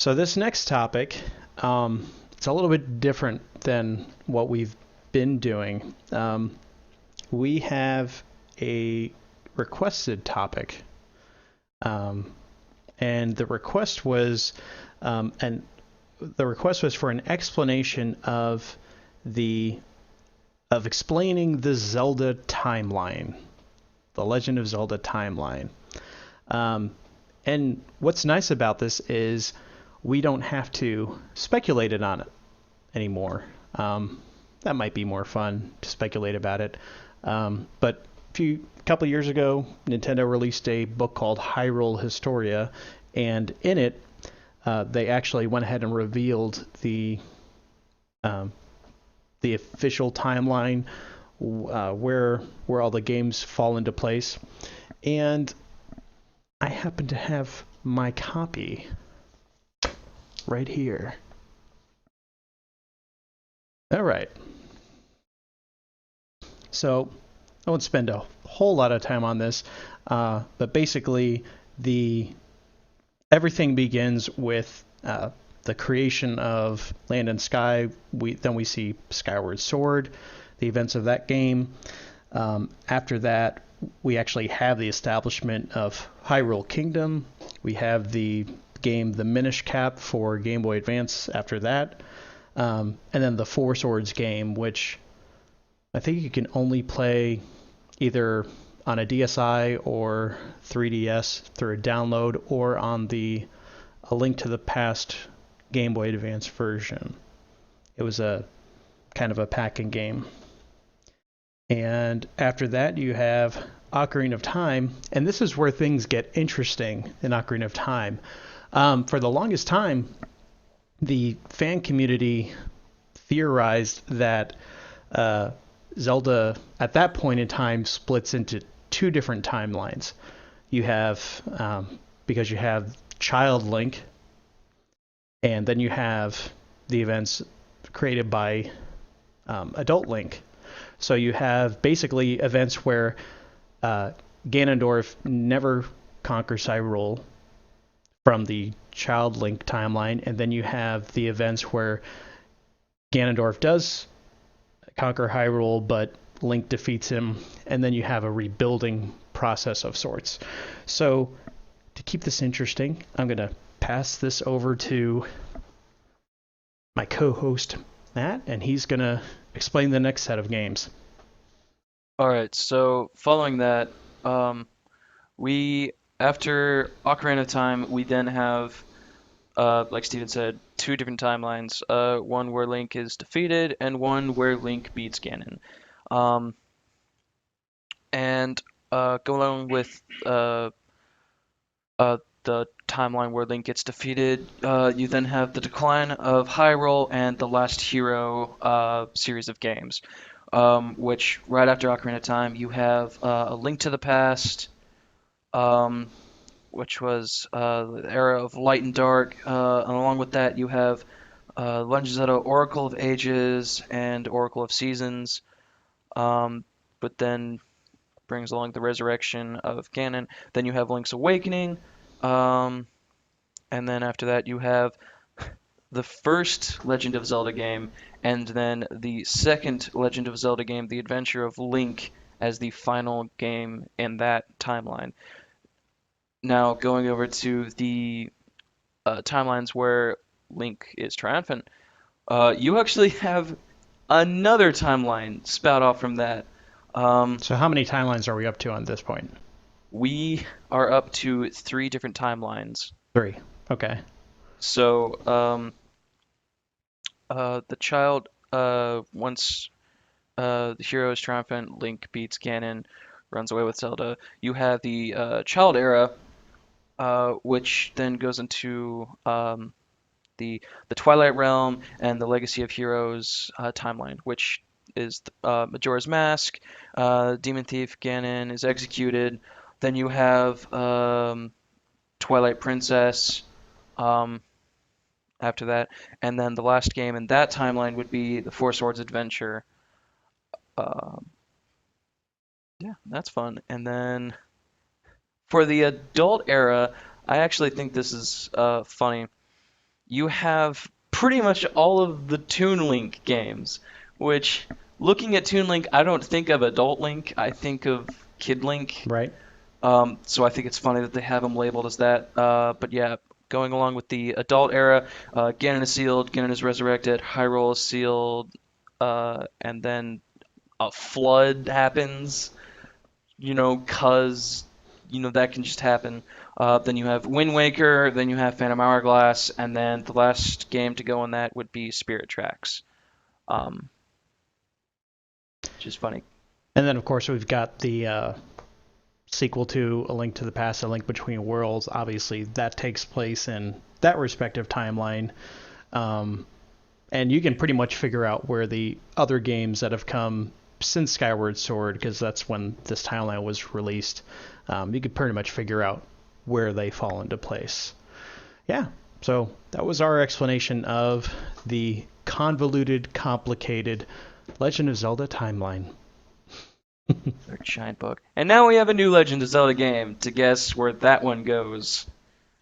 So this next topic, it's a little bit different than what we've been doing. We have a requested topic, um, and um, the request was for an explanation the of explaining the Zelda timeline, the Legend of Zelda timeline. Um, and what's nice about this is we don't have to speculate it on it anymore. That might be more fun to speculate about it. But a couple years ago, Nintendo released a book called Hyrule Historia, and in it, they actually went ahead and revealed um, the official timeline, where all the games fall into place. And I happen to have my copy right here. All right. So I won't spend a whole lot of time on this, but basically, the everything begins with the creation of Land and Sky. Then we see Skyward Sword, the events of that game. After that, we actually have the establishment of Hyrule Kingdom. We have the game The Minish Cap for Game Boy Advance after that. And then the Four Swords game, which I think you can only play either on a DSi or 3DS through a download, or on A Link to the Past Game Boy Advance version. It was a kind of a packing game. And after that, you have Ocarina of Time, and this is where things get interesting in Ocarina of Time. For the longest time, the fan community theorized that Zelda, at that point in time, splits into two different timelines. You have, because you have Child Link, and then you have the events created by Adult Link. So you have basically events where Ganondorf never conquers Hyrule from the Child Link timeline, and then you have the events where Ganondorf does conquer Hyrule, but Link defeats him, and then you have a rebuilding process of sorts. So to keep this interesting, I'm going to pass this over to my co-host Matt, and he's going to explain the next set of games. All right, so following that, we after Ocarina of Time, we then have, like Steven said, two different timelines. One where Link is defeated, and one where Link beats Ganon. Um, and Go along with the timeline where Link gets defeated, you then have the decline of Hyrule and the Last Hero series of games. Which right after Ocarina of Time, you have A Link to the Past, um, which was the era of Light and Dark, and along with that, you have Legend of Zelda Oracle of Ages and Oracle of Seasons, but then brings along the resurrection of Ganon. Then you have Link's Awakening, um, and then after that, you have the first Legend of Zelda game, and then the second Legend of Zelda game, The Adventure of Link, as the final game in that timeline. Now, going over to the timelines where Link is triumphant, you actually have another timeline spout off from that. Um, So how many timelines are we up to on this point? we are up to three different timelines. Three. Okay. So, the child, once the hero is triumphant, Link beats Ganon, runs away with Zelda. You have the child era, which then goes into the Twilight Realm and the Legacy of Heroes timeline, which is Majora's Mask, Demon Thief Ganon is executed. Then you have Twilight Princess um, after that, and then the last game in that timeline would be the Four Swords Adventure. Um, yeah, that's fun. And then for the adult era, I actually think this is funny. you have pretty much all of the Toon Link games, which, looking at Toon Link, I don't think of Adult Link, I think of Kid Link. Right. So I think it's funny that they have them labeled as that. But yeah, going along with the adult era, Ganon is sealed, Ganon is resurrected, Hyrule is sealed, and then a flood happens, 'cause that can just happen. Then you have Wind Waker, then you have Phantom Hourglass, and then the last game to go on that would be Spirit Tracks, um, which is funny. And then, of course, we've got the sequel to A Link to the Past, A Link Between Worlds. Obviously, that takes place in that respective timeline. Um, and you can pretty much figure out where the other games that have come since Skyward Sword, because that's when this timeline was released, you could pretty much figure out where they fall into place. Yeah, so that was our explanation of the convoluted, complicated Legend of Zelda timeline. Their giant book. And now we have a new Legend of Zelda game to guess where that one goes.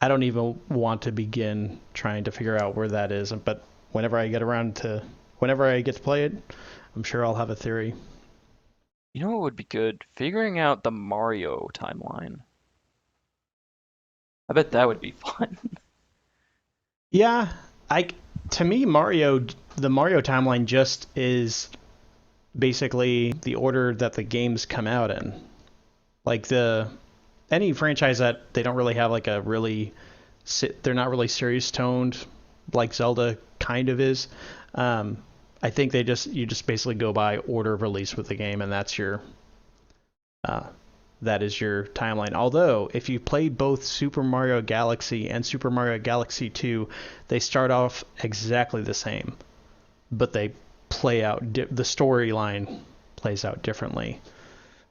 I don't even want to begin trying to figure out where that is, but whenever I get to play it, I'm sure I'll have a theory. You know what would be good? Figuring out the Mario timeline. I bet that would be fun. Yeah, I to me the Mario timeline just is basically the order that the games come out in. Like any franchise that they don't really have like a really they're not really serious toned like Zelda kind of is. I think you just basically go by order of release with the game, and uh, that is your timeline. Although if you play both Super Mario Galaxy and Super Mario Galaxy 2, they start off exactly the same, but they play out the storyline plays out differently.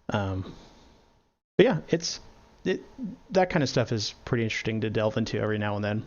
But yeah, that kind of stuff is pretty interesting to delve into every now and then.